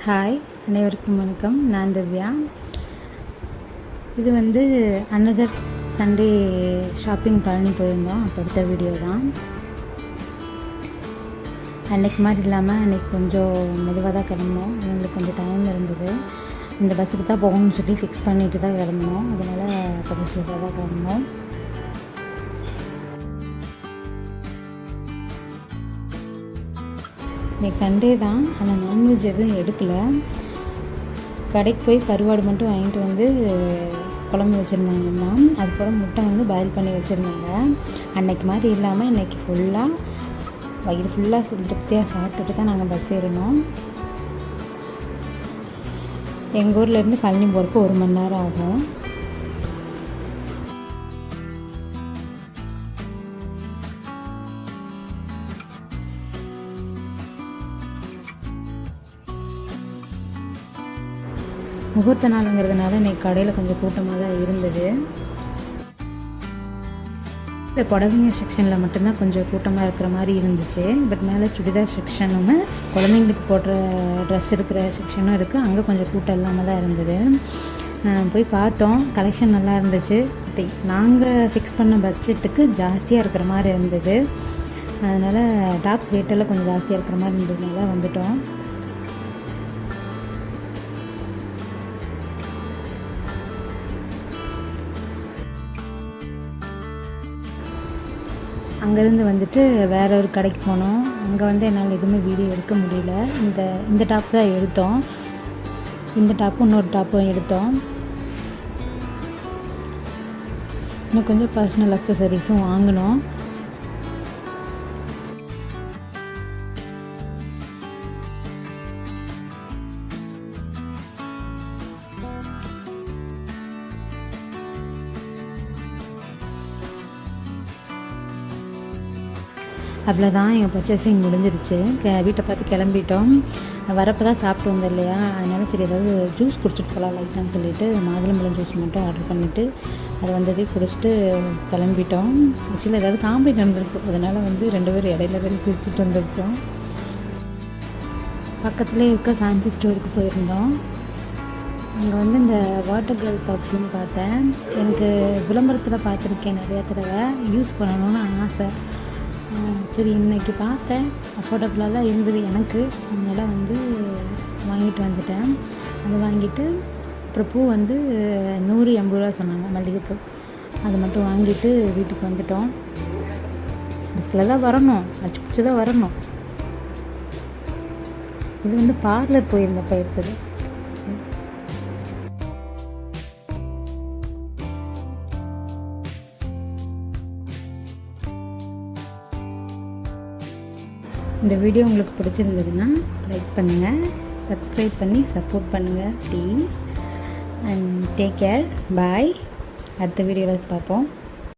Hi, அனைவருக்கும் வணக்கம். நான் திவ்யா. இது வந்து அனதர் சண்டே ஷாப்பிங் பழனி போயிருந்தோம். அப்போ எடுத்த வீடியோ தான். அன்றைக்கி மாதிரி இல்லாமல் அன்றைக்கி கொஞ்சம் மெதுவாக தான் கிளம்புனோம். எங்களுக்கு கொஞ்சம் டைம் இருந்தது. இந்த பஸ்ஸுக்கு தான் போகணும்னு சொல்லி ஃபிக்ஸ் பண்ணிட்டு தான் கிளம்புனோம். அதனால் கொஞ்சம் ஸ்லோவாக தான் கிளம்புனோம். இன்றைக்கி சண்டே தான், ஆனால் நான்வெஜ் எதுவும் எடுக்கலை. கடைக்கு போய் கருவாடு மட்டும் வாங்கிட்டு வந்து குழம்பு வச்சுருந்தாங்கம்மா. அதுக்கப்புறம் முட்டை வந்து பாயில் பண்ணி வச்சுருந்தாங்க. அன்றைக்கி மாதிரி இல்லாமல் இன்றைக்கி ஃபுல்லாக வயிறு ஃபுல்லாக திருப்தியாக சாப்பிட்டுட்டு தான் நாங்கள் பஸ் ஏறினோம். எங்கள் ஊர்லேருந்து பழனி போகிறதுக்கு 1 மணி நேரம் ஆகும். முகூர்த்த நாளுங்கிறதுனால இன்றைக்கி கடையில் கொஞ்சம் கூட்டமாக தான் இருந்தது. இந்த புடவைங்க செக்ஷனில் மட்டும்தான் கொஞ்சம் கூட்டமாக இருக்கிற மாதிரி இருந்துச்சு. பட் மேலே சுடிதார் செக்ஷனும் குழந்தைங்களுக்கு போடுற ட்ரெஸ் இருக்கிற செக்ஷனும் இருக்குது. அங்கே கொஞ்சம் கூட்டம் இல்லாமல் தான் இருந்தது. போய் பார்த்தோம், கலெக்ஷன் நல்லா இருந்துச்சு. நாங்கள் ஃபிக்ஸ் பண்ண பட்ஜெட்டுக்கு ஜாஸ்தியாக இருக்கிற மாதிரி இருந்தது. அதனால் டாப்ஸ் ரேட்டெல்லாம் கொஞ்சம் ஜாஸ்தியாக இருக்கிற மாதிரி இருந்ததுனால வந்துட்டோம். அங்கேருந்து வந்துட்டு வேறு ஒரு கடைக்கு போனோம். அங்கே வந்து என்னால் எதுவுமே வீடியோ எடுக்க முடியல. இந்த டாப் தான் எடுத்தோம். இந்த டாப்பும் இன்னொரு டாப்பும் எடுத்தோம். இன்னும் கொஞ்சம் பர்சனல் அக்சசரிஸும் வாங்கினோம். அவ்வளோதான், எங்கள் பர்ச்சேசிங் முடிஞ்சிருச்சு. வீட்டை பார்த்து கிளம்பிட்டோம். வரப்போ தான் சாப்பிட்டு வந்தோம் இல்லையா, அதனால சரி ஏதாவது ஜூஸ் குடிச்சிட்டு போகலாம் லைட்டான்னு சொல்லிவிட்டு மாதுளம்பழம் ஜூஸ் மட்டும் ஆர்டர் பண்ணிவிட்டு அதை வந்ததே குடிச்சிட்டு கிளம்பிட்டோம். ஆக்சுவலாக ஏதாவது காமெடி நடந்திருக்கும், அதனால் வந்து 2 பேரும் இடையில சிரிச்சுட்டு வந்திருக்கோம். பக்கத்துலேயே இருக்க ஃபேன்சி ஸ்டோருக்கு போயிருந்தோம். அங்கே வந்து இந்த வாட்டர் கேர்ள் பர்ஃப்யூம் பார்த்தேன். எனக்கு விளம்பரத்தில் பார்த்துருக்கேன் நிறையா தடவை, யூஸ் பண்ணணும்னு ஆசை. சரி இன்றைக்கி பார்த்தேன், அஃபோர்டபுளாக தான் இருந்தது எனக்கு. அதனால் வந்து வாங்கிட்டு வந்துட்டேன். அது வாங்கிட்டு அப்புறம் பூ வந்து 180 ரூபா சொன்னாங்க, மல்லிகைப்பூ. அது மட்டும் வாங்கிட்டு வீட்டுக்கு வந்துட்டோம். பஸ்ஸில் தான் வரணும், அடிச்சு பிடிச்சி தான் வரணும். இது வந்து பார்லர் போயிருந்தப்போ எடுத்தது. இந்த வீடியோ உங்களுக்கு பிடிச்சிருந்ததுன்னா லைக் பண்ணுங்கள், சப்ஸ்கிரைப் பண்ணி சப்போர்ட் பண்ணுங்கள் ப்ளீஸ். அண்ட் டேக் கேர், பாய். அடுத்த வீடியோவில் பார்ப்போம்.